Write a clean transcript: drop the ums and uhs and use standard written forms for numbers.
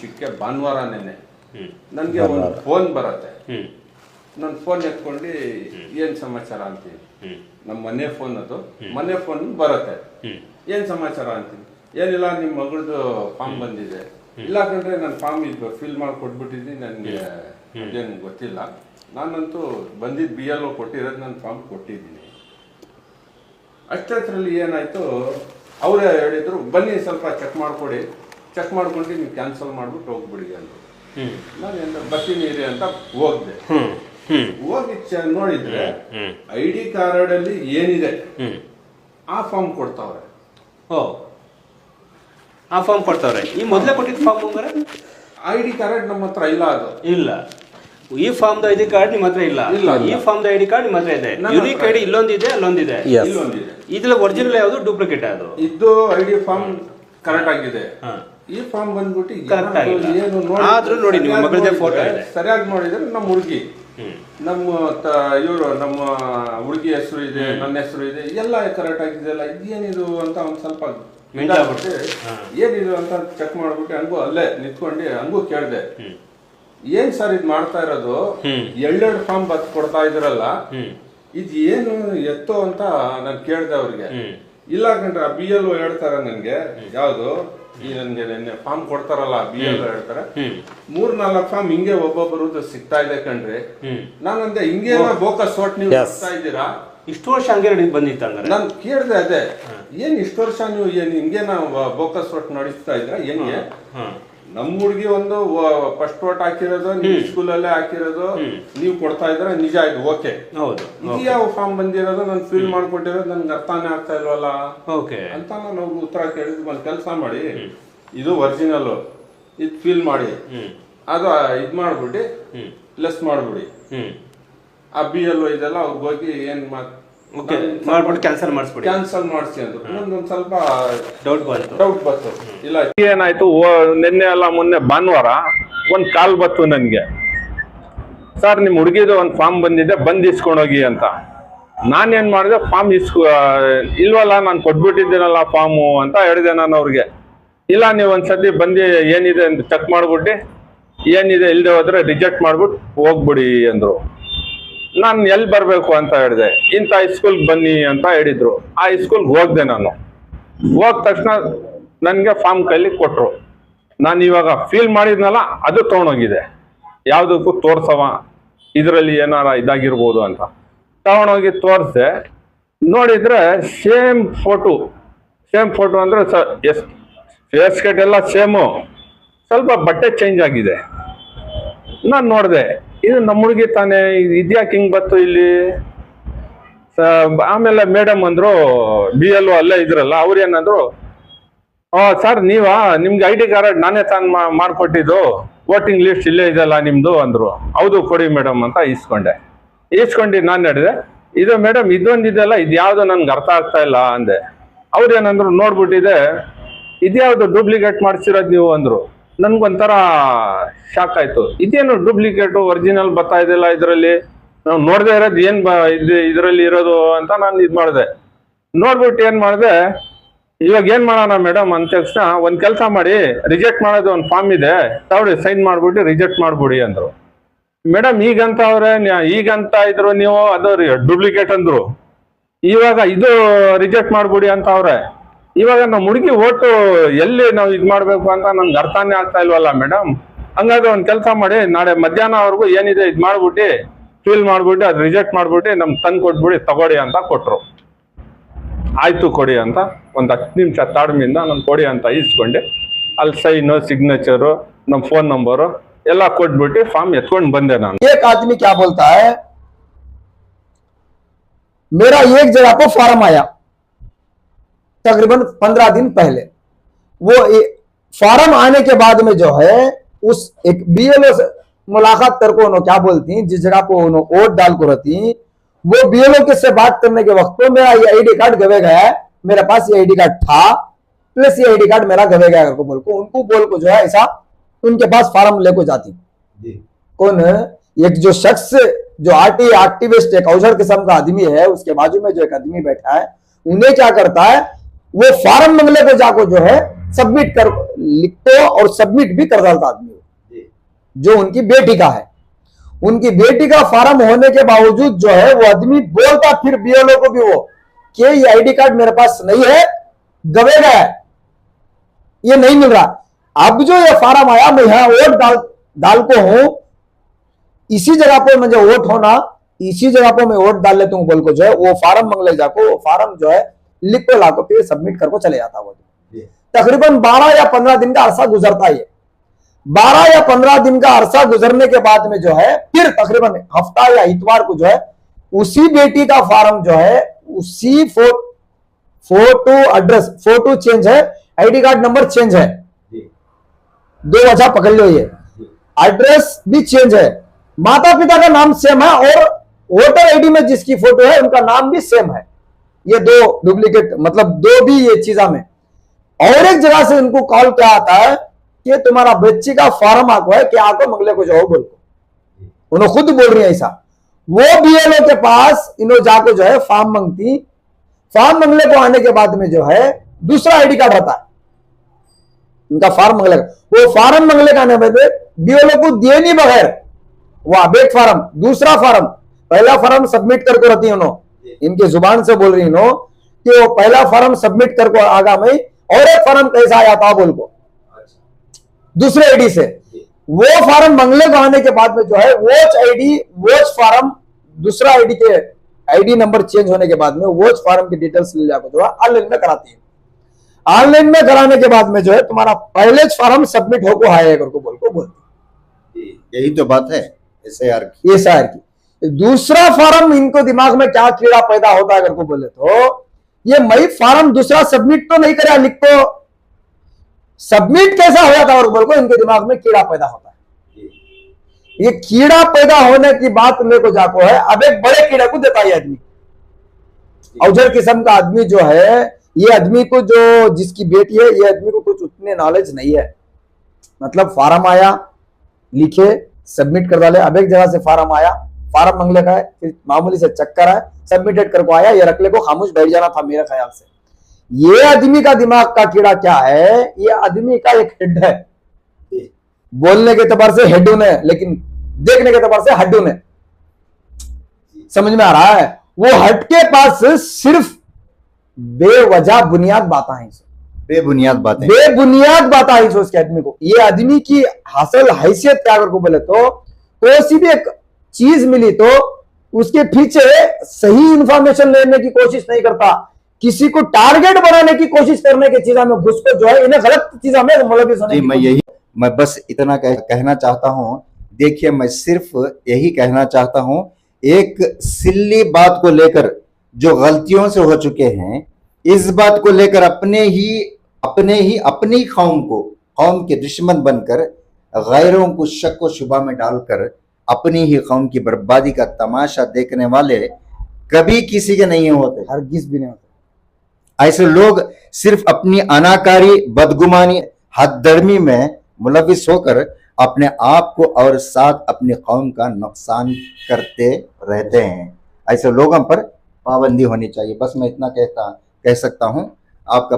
ವಿಷಯಕ್ಕೆ ಭಾನುವಾರ ನೆನೆ ನನಗೆ ಒಂದು ಫೋನ್ ಬರುತ್ತೆ. ನನ್ನ ಫೋನ್ ಎತ್ಕೊಂಡು ಏನು ಸಮಾಚಾರ ಅಂತೀನಿ. ನಮ್ಮ ಮನೆ ಫೋನ್ ಅದು, ಮನೆ ಫೋನ್ ಬರುತ್ತೆ. ಏನು ಸಮಾಚಾರ ಅಂತೀನಿ. ಏನಿಲ್ಲ, ನಿಮ್ಮ ಮಗಳದು ಫಾರ್ಮ್ ಬಂದಿದೆ. ಇಲ್ಲ ಕಂಡ್ರೆ ನನ್ನ ಫಾರ್ಮ್ ಇದು ಫಿಲ್ ಮಾಡಿ ಕೊಟ್ಬಿಟ್ಟಿದ್ದೀನಿ, ನನಗೆ ಅದೇನು ಗೊತ್ತಿಲ್ಲ. ನಾನಂತೂ ಬಂದಿದ್ದು BLO ಕೊಟ್ಟಿರೋದು ನನ್ನ ಫಾರ್ಮ್ ಕೊಟ್ಟಿದ್ದೀನಿ. ಅಷ್ಟರಲ್ಲಿ ಏನಾಯಿತು, ಅವರೇ ಹೇಳಿದ್ರು ಬನ್ನಿ ಸ್ವಲ್ಪ ಚೆಕ್ ಮಾಡಿಕೊಡಿ, ಚೆಕ್ ಮಾಡ್ಕೊಂಡು ನೀವು ಕ್ಯಾನ್ಸಲ್ ಮಾಡ್ಬಿಟ್ಟು ಹೋಗ್ಬಿಡಿ ಅಂದರು. ನಾನು ಬರ್ತೀನಿ ಇರಿ ಅಂತ ಹೋಗ್ದೆ. ಹೋಗಿ ನೋಡಿದ್ರೆ ID ಕಾರ್ಡಲ್ಲಿ ಏನಿದೆ ಆ ಫಾರ್ಮ್ ಕೊಡ್ತಾವ್ರೆ. ಆ ಫಾರ್ಮ್ ಕೊಡ್ತಾವ್ರೆ. ಈ ಮೊದಲೇ ಕೊಟ್ಟಿದ್ದ ಫಾರ್ಮ್ ID ಕಾರ್ಡ್ ನಮ್ಮ ಹತ್ರ ಇಲ್ಲ. ಅದು ಇಲ್ಲ. ಈ ಫಾರ್ಮ್ ID ಕಾರ್ಡ್ ನಿಮ್ಮ ಹತ್ರ ಇಲ್ಲ. ಈ ಫಾರ್ಮ್ ID ಕಾರ್ಡ್ ನಿಮ್ಮ ಹತ್ರ ಇದೆ. Unique ID ಇಲ್ಲೊಂದಿದೆ, ಅಲ್ಲೊಂದಿದೆ. ಇದ್ರಲ್ಲಿ ಒರಿಜಿನಲ್ ಯಾವುದು, ಡೂಪ್ಲಿಕೇಟ್ ಅದು? ಇದು ID ಫಾರ್ಮ್ ಕರೆಕ್ಟ್ ಆಗಿದೆ. ಈ ಫಾರ್ಮ್ ಬಂದ್ಬಿಟ್ಟು ಏನು ಆದ್ರೂ ನೋಡಿ, ನಿಮ್ಮ ಮಗಳದೇ ಫೋಟೋ ಇದೆ. ಸರಿಯಾಗಿ ನೋಡಿದ್ರೆ ನಮ್ಮ ಹುಡುಗಿ, ನಮ್ಮ ಇವರು, ನಮ್ಮ ಹುಡುಗಿ ಹೆಸರು ಇದೆ, ನನ್ನ ಹೆಸರು ಇದೆ, ಎಲ್ಲ ಕರೆಕ್ಟ್ ಆಗಿದೆಯಲ್ಲ, ಇದೇನಿದು ಅಂತ ಒಂದ್ ಸ್ವಲ್ಪ ಏನಿದು ಅಂತ ಚೆಕ್ ಮಾಡ್ಬಿಟ್ಟು ಹಂಗೂ ಅಲ್ಲೇ ನಿಂತ್ಕೊಂಡು ಹಂಗೂ ಕೇಳ್ದೆ, ಏನ್ ಸರ್ ಇದು ಮಾಡ್ತಾ ಇರೋದು, ಎರಡೆರಡು ಫಾರ್ಮ್ ಬತ್ ಕೊಡ್ತಾ ಇದ್ರಲ್ಲ, ಇದು ಏನು ಎತ್ತೋ ಅಂತ ನಾನು ಕೇಳ್ದೆ ಅವ್ರಿಗೆ. ಇಲ್ಲ ಕಂಡ್ರೆ BLO ಹೇಳ್ತಾರ ನನ್ಗೆ, ಯಾವ್ದು ಈ ನನ್ಗೆ ನಿನ್ನೆ ಫಾರ್ಮ್ ಕೊಡ್ತಾರಲ್ಲ BLO ಹೇಳ್ತಾರೆ, 3-4 ಫಾರ್ಮ್ ಹಿಂಗೆ ಒಬ್ಬೊಬ್ಬರು ಸಿಗ್ತಾ ಇದೆ ಕಣ್ರಿ. ನಾನಂದೆ ಹಿಂಗೆ ಬೋಕಸ್ ಒಟ್ ನೀವು ಸಿಗ್ತಾ ಇದ್ದೀರಾ, ಇಷ್ಟು ವರ್ಷ ಹಂಗೆ ಬಂದಿತ್ತು ಅಂದ್ರೆ ನಾನು ಕೇಳ್ದೆ. ಅದೇ ಏನ್ ಇಷ್ಟು ವರ್ಷ ನೀವು ಏನ್ ಹಿಂಗೆ ನಾವು ಬೋಕಸ್ ಒಟ್ ನಡೆಸ್ತಾ ಇದ್ರ ಹೆಂಗೆ? ನಮ್ ಹುಡುಗಿ ಒಂದು ಫಸ್ಟ್ ಓಟ್ ಹಾಕಿರೋದು ನಿಮ್ ಸ್ಕೂಲಲ್ಲೇ ಹಾಕಿರೋದು, ನೀವು ಕೊಡ್ತಾ ಇದ್ರೆ ನಿಜ, ಇದು ಓಕೆ. ಹೌದು. ಇದು ಯಾವ ಫಾರ್ಮ್ ಬಂದಿರೋದು ನಾನು ಫಿಲ್ ಮಾಡ್ಕೊಟ್ಟಿರೋದು ನನ್ಗೆ ಅರ್ಥನೇ ಆಗ್ತಾ ಇಲ್ವಲ್ಲ ಅಂತ ನಾನು ಅವ್ರಿಗೆ ಉತ್ತರ ಕೇಳಿದ್. ಒಂದ್ ಕೆಲಸ ಮಾಡಿ, ಇದು ಒರಿಜಿನಲ್, ಇದು ಫಿಲ್ ಮಾಡಿ, ಅದು ಇದ್ ಮಾಡ್ಬಿಟ್ಟು ಲೆಸ್ ಮಾಡ್ಬಿಡಿ. ಆ BLO ಇದೆಲ್ಲ ಅವ್ರಿಗೆ ಹೋಗಿ ಏನ್ ಮಾಡ್ಬಿಟ್ಟು ಕ್ಯಾನ್ಸಲ್ ಮಾಡಿಸ್ಬಿಡಿ, ಕ್ಯಾನ್ಸಲ್ ಮಾಡಿಸಿ ಅಂದ್ರು. ಒಂದೊಂದ್ ಸ್ವಲ್ಪ ಡೌಟ್ ಬಂತು. ಇಲ್ಲ ಏನಾಯ್ತು, ನಿನ್ನೆ ಅಲ್ಲ ಮೊನ್ನೆ ಭಾನುವಾರ ಒಂದ್ ಕಾಲ್ ಬಂತು ನನ್ಗೆ, ಸರ್ ನಿಮ್ ಹುಡುಗಿದು ಒಂದ್ ಫಾರ್ಮ್ ಬಂದಿದೆ, ಬಂದ್ ಇಸ್ಕೊಂಡೋಗಿ ಅಂತ. ನಾನೇನ್ ಮಾಡಿದೆ, ಫಾರ್ಮ್ ಇಲ್ವಲ್ಲ, ನಾನು ಕೊಟ್ಬಿಟ್ಟಿದ್ದೀನಲ್ಲ ಫಾರ್ಮು ಅಂತ ಹೇಳಿದೆ ನಾನು ಅವ್ರಿಗೆ. ಇಲ್ಲ, ನೀವು ಒಂದ್ಸತಿ ಬಂದು ಏನಿದೆ ಅಂತ ಚೆಕ್ ಮಾಡ್ಬಿಟ್ಟು, ಏನಿದೆ ಇಲ್ಲದೆ ಹೋದ್ರೆ ರಿಜೆಕ್ಟ್ ಮಾಡ್ಬಿಟ್ಟು ಹೋಗ್ಬಿಡಿ ಅಂದ್ರು. ನಾನು ಎಲ್ಲಿ ಬರಬೇಕು ಅಂತ ಹೇಳಿದೆ. ಇಂಥ ಹೈಸ್ಕೂಲ್ಗೆ ಬನ್ನಿ ಅಂತ ಹೇಳಿದ್ರು. ಆ ಹೈಸ್ಕೂಲ್ಗೆ ಹೋಗ್ದೆ. ನಾನು ಹೋದ ತಕ್ಷಣ ನನಗೆ ಫಾರ್ಮ್ ಕೈಲಿ ಕೊಟ್ಟರು. ನಾನು ಇವಾಗ ಫೀಲ್ ಮಾಡಿದ್ನಲ್ಲ, ಅದು ತೊಗೊಂಡೋಗಿದೆ. ಯಾವುದಕ್ಕೂ ತೋರ್ಸವ, ಇದರಲ್ಲಿ ಏನಾರ ಇದಾಗಿರ್ಬೋದು ಅಂತ ತಗೊಂಡೋಗಿ ತೋರಿಸ್ದೆ. ನೋಡಿದ್ರೆ ಸೇಮ್ ಫೋಟೋ ಅಂದರೆ ಫೇಸ್ ಕಟ್ ಎಲ್ಲ ಸೇಮು, ಸ್ವಲ್ಪ ಬಟ್ಟೆ ಚೇಂಜ್ ಆಗಿದೆ. ನಾನು ನೋಡಿದೆ, ಇದು ನಮ್ಮ ಹುಡುಗಿ ತಾನೇ, ಇದ್ಯಾಕೆ ಹಿಂಗೆ ಬತ್ತು ಇಲ್ಲಿ? ಆಮೇಲೆ ಮೇಡಮ್ ಅಂದ್ರು, BLO ಅಲ್ಲೇ ಇದ್ರಲ್ಲ, ಅವ್ರೇನಂದ್ರು, ಸರ್ ನಿಮ್ಗೆ ID ಕಾರ್ಡ್ ನಾನೇ ತಾನು ಮಾಡ್ಕೊಟ್ಟಿದ್ದು, ವೋಟಿಂಗ್ ಲಿಸ್ಟ್ ಇಲ್ಲೇ ಇದೆಯಲ್ಲ ನಿಮ್ದು ಅಂದ್ರು. ಹೌದು ಕೊಡಿ ಮೇಡಮ್ ಅಂತ ಈಸ್ಕೊಂಡು ನಾನು ಹೇಳಿದೆ, ಇದು ಮೇಡಮ್ ಇದೊಂದಿದೆಯಲ್ಲ, ಇದು ಯಾವುದು ನನ್ಗೆ ಅರ್ಥ ಆಗ್ತಾ ಇಲ್ಲ ಅಂದೆ. ಅವ್ರೇನಂದ್ರು, ನೋಡ್ಬಿಟ್ಟಿದೆ, ಇದ್ಯಾವುದು ಡೂಪ್ಲಿಕೇಟ್ ಮಾಡಿಸಿರೋದು ನೀವು ಅಂದ್ರು. ನನ್ಗೊಂಥರ ಶಾಕ್ ಆಯ್ತು. ಇದೇನು ಡೂಪ್ಲಿಕೇಟು, ಒರಿಜಿನಲ್ ಬರ್ತಾ ಇದೆಯಲ್ಲ ಇದರಲ್ಲಿ, ನಾವು ನೋಡದೆ ಇರೋದು ಏನ್ ಇದರಲ್ಲಿ ಇರೋದು ಅಂತ ನಾನು ಇದು ಮಾಡಿದೆ. ನೋಡ್ಬಿಟ್ಟು ಏನ್ ಮಾಡಿದೆ, ಇವಾಗ ಏನ್ ಮಾಡೋಣ ಮೇಡಮ್ ಅಂದ ತಕ್ಷಣ, ಒಂದ್ ಕೆಲಸ ಮಾಡಿ, ರಿಜೆಕ್ಟ್ ಮಾಡೋದು ಒಂದು ಫಾರ್ಮ್ ಇದೆ, ತಗೊಳ್ಳಿ ಸೈನ್ ಮಾಡ್ಬಿಟ್ಟು ರಿಜೆಕ್ಟ್ ಮಾಡ್ಬಿಡಿ ಅಂದ್ರು. ಮೇಡಮ್ ಈಗಂತ ಇದ್ರು ನೀವು, ಅದು ಡೂಪ್ಲಿಕೇಟ್ ಅಂದ್ರು. ಇವಾಗ ಇದು ರಿಜೆಕ್ಟ್ ಮಾಡ್ಬಿಡಿ ಅಂತ ಅವ್ರೆ. ಇವಾಗ ನಮ್ಮ ಹುಡುಗಿ ಓಟು ಎಲ್ಲಿ ನಾವು ಇದು ಮಾಡ್ಬೇಕು ಅಂತ ನನ್ಗೆ ಅರ್ಥನೇ ಆಗ್ತಾ ಇಲ್ವಲ್ಲ ಮೇಡಮ್. ಹಂಗಾದ್ರೆ ಒಂದು ಕೆಲಸ ಮಾಡಿ, ನಾಳೆ ಮಧ್ಯಾಹ್ನವರೆಗೂ ಏನಿದೆ ಇದು ಮಾಡ್ಬಿಟ್ಟು ಫಿಲ್ ಮಾಡ್ಬಿಟ್ಟು ಅದು ರಿಜೆಕ್ಟ್ ಮಾಡ್ಬಿಟ್ಟು ನಮ್ಗೆ ತಂದು ಕೊಟ್ಬಿಡಿ, ತಗೊಡಿ ಅಂತ ಕೊಟ್ರು. ಆಯ್ತು ಕೊಡಿ ಅಂತ ಒಂದು 10 ನಿಮಿಷ ತಾಳ್ಮೆಯಿಂದ ನಾನು ಕೊಡಿ ಅಂತ ಇಸ್ಕೊಂಡೆ. ಅಲ್ಲಿ ಸೈನು, ಸಿಗ್ನೇಚರು, ನಮ್ಮ ಫೋನ್ ನಂಬರು ಎಲ್ಲ ಕೊಟ್ಬಿಟ್ಟು ಫಾರ್ಮ್ ಎತ್ಕೊಂಡು ಬಂದೆ ನಾನು. एक आदमी क्या बोलता है, मेरा एक जगह पर फॉर्म आया तकरीबन 15 दिन पहले। वो फॉर्म आने के बाद में जो है, उस एक BLO से मुलाकात करके उन्होंने क्या बोलती, जिस जगह पर उन्होंने वोट डाल को रहती, वो BLO के से बात करने के वक्त तो मेरा ये ID कार्ड गवे गया है, मेरे पास ये ID कार्ड था प्लस ये ID कार्ड मेरा गवे गया को बोल को, उनको बोल को जो है ऐसा उनके पास फॉर्म लेको जाती। कौन एक जो शख्स, जो एक्टिविस्ट, एक औजर किस्म का आदमी है, उसके बाजू में जो एक आदमी बैठा है, उन्हें क्या करता है, वो फॉर्म मंगले को जाको जो है सबमिट कर लिखते और सबमिट भी कर डालता आदमी जो उनकी बेटी का है। उनकी बेटी का फॉर्म होने के बावजूद जो है वो आदमी बोलता फिर बीएलओ को भी वो कि ये आईडी कार्ड मेरे पास नहीं है, गवे गया है, ये नहीं मिल रहा। अब जो ये फॉर्म आया, मैं यहां वोट डाल को हूं, इसी जगह पर मुझे वोट होना, इसी जगह पर मैं वोट डाल लेता हूं बोल को जो है वो फॉर्म मंगले जाको वो फॉर्म जो है लिख को लाको फिर सबमिट करको चले जाता वो। तकरीबन 12 या 15 दिन का अरसा गुजरता है। 12 या 15 दिन का अरसा गुजरने के बाद में जो है फिर तकरीबन हफ्ता या इतवार को जो है उसी बेटी का फॉर्म जो है उसी फोटो एड्रेस, फोटो चेंज है, आईडी कार्ड नंबर चेंज है, दो वजह पकड़ लो, ये एड्रेस भी चेंज है, माता पिता का नाम सेम है और वोटर आईडी में जिसकी फोटो है उनका नाम भी सेम है। ये दो डुप्लीकेट, मतलब दो भी ये चीजा में। और एक जगह से इनको कॉल क्या आता है कि तुम्हारा बच्ची का फॉर्म आको है कि आको मंगले को जाओ बोल को, उन्होंने खुद बोल रही है ऐसा। वो बीएलओ के पास इन्हों जाको जो है फॉर्म मंगती, फॉर्म मंगले को आने के बाद में जो है दूसरा आईडी कार्ड रहता है इनका फॉर्म मंगले का। वो फॉर्म मंगले का आने में बीएलओ को दिए नहीं बगैर वो अपडेट फॉर्म, दूसरा फॉर्म, पहला फॉर्म सबमिट करके रहती है उन्होंने, इनके जुबान से बोल रही नो कि वो पहला फॉर्म सबमिट करके आगा में और एक फॉर्म कैसा आया था बोल को दूसरे आईडी से। वो फॉर्म मंगले को आने के बाद में जो है वोच आईडी, वोच फॉर्म, दूसरा आईडी के आईडी नंबर चेंज होने के बाद में वोच फॉर्म की डिटेल्स ले जाकर जो है ऑनलाइन में कराती है। ऑनलाइन में कराने के बाद में जो है तुम्हारा पहले फॉर्म सबमिट होको है को बोल को बोलती। यही तो बात है एसआईआर की। दूसरा फॉर्म इनको दिमाग में क्या कीड़ा पैदा होता है अगर को बोले तो ये मई फॉर्म दूसरा सबमिट तो नहीं करा, लिख तो सबमिट कैसा हो जाता है और बोल को इनके दिमाग में कीड़ा पैदा होता है। ये कीड़ा पैदा होने की बात मेरे को जाको है, अब एक बड़े कीड़े को देता है आदमी, औजर किस्म का आदमी जो है, ये आदमी को जो जिसकी बेटी है ये आदमी को कुछ उतने नॉलेज नहीं है। मतलब फॉर्म आया, लिखे, सबमिट कर डाले, अब एक जगह से फॉर्म आया, फॉर्म मंगले का है, फिर मामूली से चक्कर है, सबमिटेड करको आया, ये रखले को खामोश बैठ जाना था मेरे ख्याल से। ये आदमी का दिमाग का कीड़ा क्या है, ये आदमी का एक हेड है, बोलने के एतबार से हेड ने, लेकिन देखने के एतबार से हड्डू ने, समझ में आ रहा है। वो हट के पास सिर्फ बेवजह बुनियाद बातें हैं, बेबुनियाद बातें, बेबुनियाद बातें आई उसके आदमी को। ये आदमी की हासिल हैसियत क्या अगर को बोले तो कोई सी भी एक चीज मिली तो उसके पीछे सही इंफॉर्मेशन लेने की कोशिश नहीं करता, किसी को टारगेट बनाने की कोशिश करने की चीजा में घुस को जो है इन्हें गलत चीजा में मैं बस इतना कहना चाहता हूं। देखिए, मैं सिर्फ यही कहना चाहता हूं, एक सिल्ली बात को लेकर जो गलतियों से हो चुके हैं, इस बात को लेकर अपनी कौम के दुश्मन बनकर गैरों को शक व शुबा में डालकर अपनी ही कौम की बर्बादी का तमाशा देखने वाले कभी किसी के नहीं होते, हरगिज़ भी नहीं होते। ऐसे लोग सिर्फ अपनी अनाकारी, बदगुमानी, हददर्मी में मुलविस होकर अपने आप को और साथ अपनी कौम का नुकसान करते रहते हैं। ऐसे लोगों पर पाबंदी होनी चाहिए। बस मैं इतना कह सकता हूं। आपका